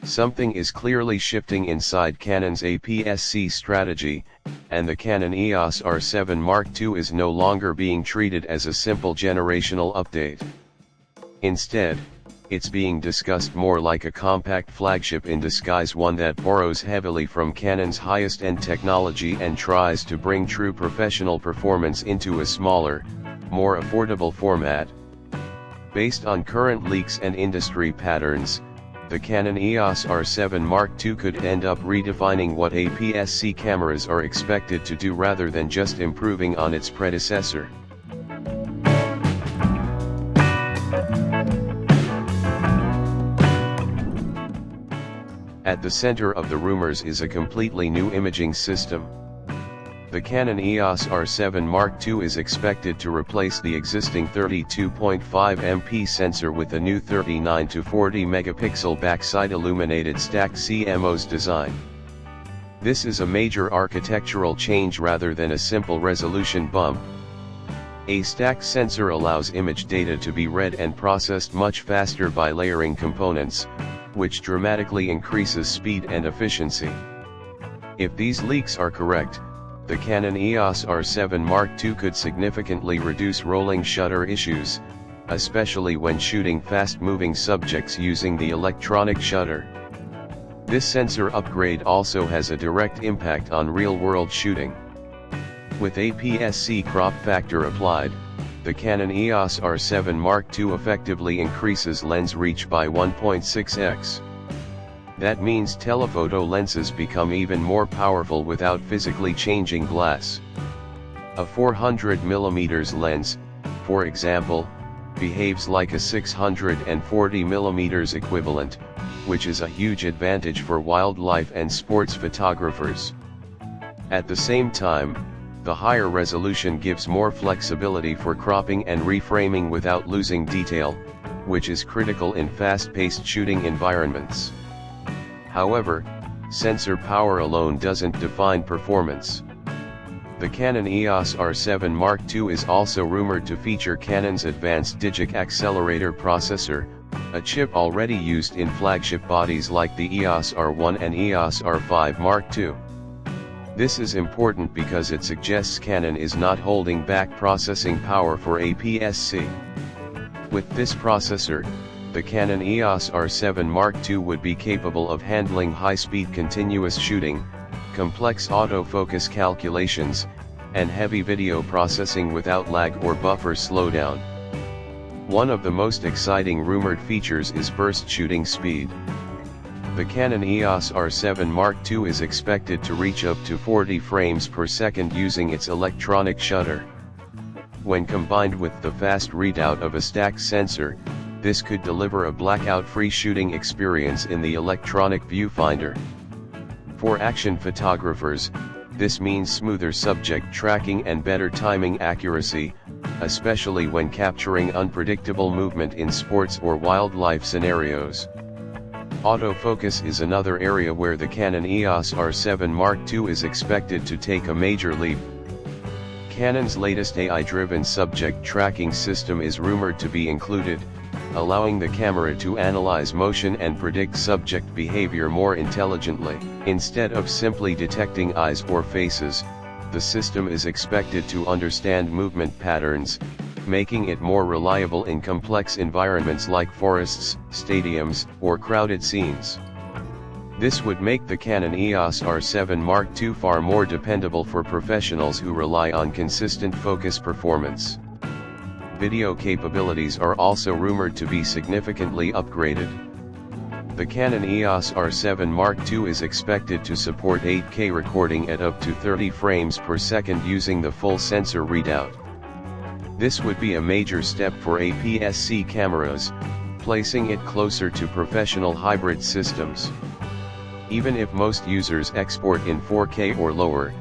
Something is clearly shifting inside Canon's APS-C strategy, and the Canon EOS R7 Mark II is no longer being treated as a simple generational update. Instead, it's being discussed more like a compact flagship in disguise, one that borrows heavily from Canon's highest-end technology and tries to bring true professional performance into a smaller, more affordable format. Based on current leaks and industry patterns, the Canon EOS R7 Mark II could end up redefining what APS-C cameras are expected to do rather than just improving on its predecessor. At the center of the rumors is a completely new imaging system. The Canon EOS R7 Mark II is expected to replace the existing 32.5 MP sensor with a new 39 to 40 megapixel backside illuminated stacked CMOS design. This is a major architectural change rather than a simple resolution bump. A stacked sensor allows image data to be read and processed much faster by layering components, which dramatically increases speed and efficiency. If these leaks are correct, the Canon EOS R7 Mark II could significantly reduce rolling shutter issues, especially when shooting fast-moving subjects using the electronic shutter. This sensor upgrade also has a direct impact on real-world shooting. With APS-C crop factor applied, the Canon EOS R7 Mark II effectively increases lens reach by 1.6x. That means telephoto lenses become even more powerful without physically changing glass. A 400mm lens, for example, behaves like a 640mm equivalent, which is a huge advantage for wildlife and sports photographers. At the same time, the higher resolution gives more flexibility for cropping and reframing without losing detail, which is critical in fast-paced shooting environments. However, sensor power alone doesn't define performance. The Canon EOS R7 Mark II is also rumored to feature Canon's advanced Digic Accelerator processor, a chip already used in flagship bodies like the EOS R1 and EOS R5 Mark II. This is important because it suggests Canon is not holding back processing power for APS-C. With this processor, the Canon EOS R7 Mark II would be capable of handling high-speed continuous shooting, complex autofocus calculations, and heavy video processing without lag or buffer slowdown. One of the most exciting rumored features is burst shooting speed. The Canon EOS R7 Mark II is expected to reach up to 40 frames per second using its electronic shutter. When combined with the fast readout of a stacked sensor, this could deliver a blackout-free shooting experience in the electronic viewfinder. For action photographers, this means smoother subject tracking and better timing accuracy, especially when capturing unpredictable movement in sports or wildlife scenarios. Autofocus is another area where the Canon EOS R7 Mark II is expected to take a major leap. Canon's latest AI-driven subject tracking system is rumored to be included, allowing the camera to analyze motion and predict subject behavior more intelligently. Instead of simply detecting eyes or faces, the system is expected to understand movement patterns, making it more reliable in complex environments like forests, stadiums, or crowded scenes. This would make the Canon EOS R7 Mark II far more dependable for professionals who rely on consistent focus performance. Video capabilities are also rumored to be significantly upgraded. The Canon EOS R7 Mark II is expected to support 8K recording at up to 30 frames per second using the full sensor readout. This would be a major step for APS-C cameras, placing it closer to professional hybrid systems. Even if most users export in 4K or lower,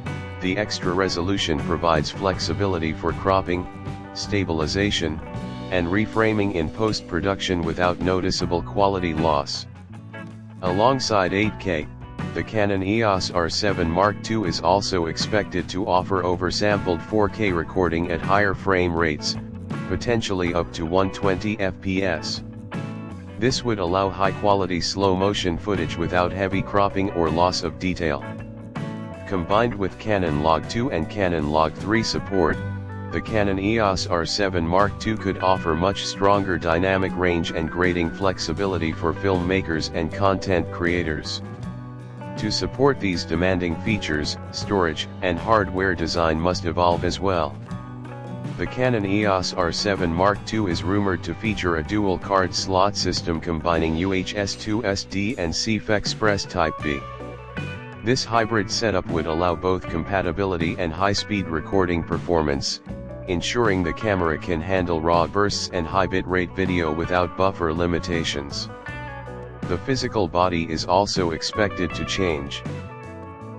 the extra resolution provides flexibility for cropping, stabilization, and reframing in post-production without noticeable quality loss. Alongside 8K, the Canon EOS R7 Mark II is also expected to offer oversampled 4K recording at higher frame rates, potentially up to 120 FPS. This would allow high-quality slow-motion footage without heavy cropping or loss of detail. Combined with Canon Log II and Canon Log III support, the Canon EOS R7 Mark II could offer much stronger dynamic range and grading flexibility for filmmakers and content creators. To support these demanding features, storage and hardware design must evolve as well. The Canon EOS R7 Mark II is rumored to feature a dual card slot system combining UHS-2 SD and CF Express Type B. This hybrid setup would allow both compatibility and high-speed recording performance, ensuring the camera can handle raw bursts and high bitrate video without buffer limitations. The physical body is also expected to change.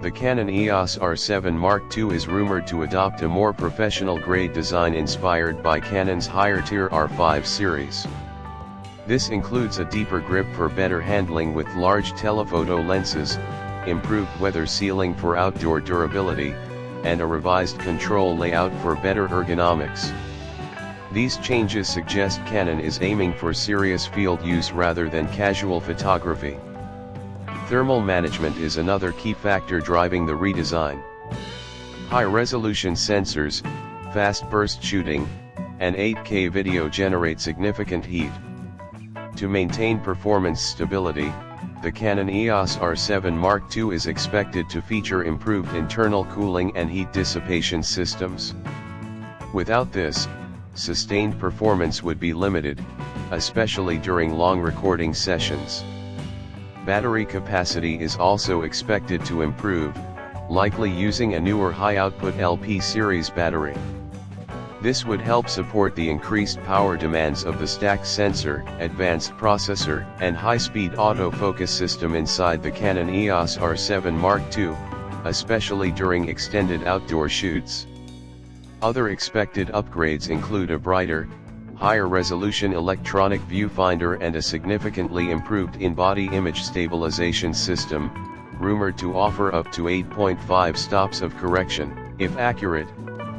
The Canon EOS R7 Mark II is rumored to adopt a more professional-grade design inspired by Canon's higher-tier R5 series. This includes a deeper grip for better handling with large telephoto lenses, improved weather sealing for outdoor durability, and a revised control layout for better ergonomics. These changes suggest Canon is aiming for serious field use rather than casual photography. Thermal management is another key factor driving the redesign. High-resolution sensors, fast burst shooting, and 8K video generate significant heat. To maintain performance stability, the Canon EOS R7 Mark II is expected to feature improved internal cooling and heat dissipation systems. Without this, sustained performance would be limited, especially during long recording sessions. Battery capacity is also expected to improve, likely using a newer high-output LP series battery. This would help support the increased power demands of the stacked sensor, advanced processor, and high-speed autofocus system inside the Canon EOS R7 Mark II, especially during extended outdoor shoots. Other expected upgrades include a brighter, higher-resolution electronic viewfinder and a significantly improved in-body image stabilization system, rumored to offer up to 8.5 stops of correction. If accurate,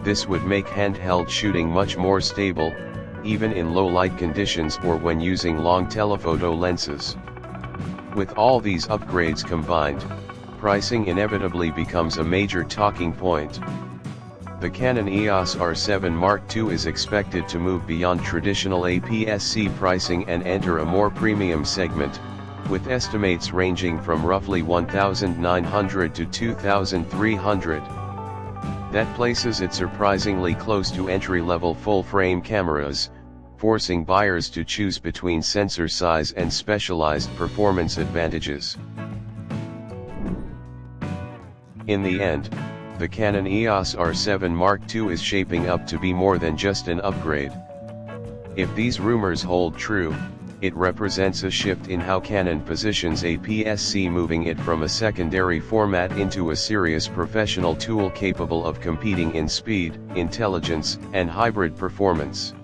this would make handheld shooting much more stable, even in low-light conditions or when using long telephoto lenses. With all these upgrades combined, pricing inevitably becomes a major talking point. The Canon EOS R7 Mark II is expected to move beyond traditional APS-C pricing and enter a more premium segment, with estimates ranging from roughly $1,900 to $2,300. That places it surprisingly close to entry-level full-frame cameras, forcing buyers to choose between sensor size and specialized performance advantages. In the end, the Canon EOS R7 Mark II is shaping up to be more than just an upgrade. If these rumors hold true, it represents a shift in how Canon positions APS-C, moving it from a secondary format into a serious professional tool capable of competing in speed, intelligence, and hybrid performance.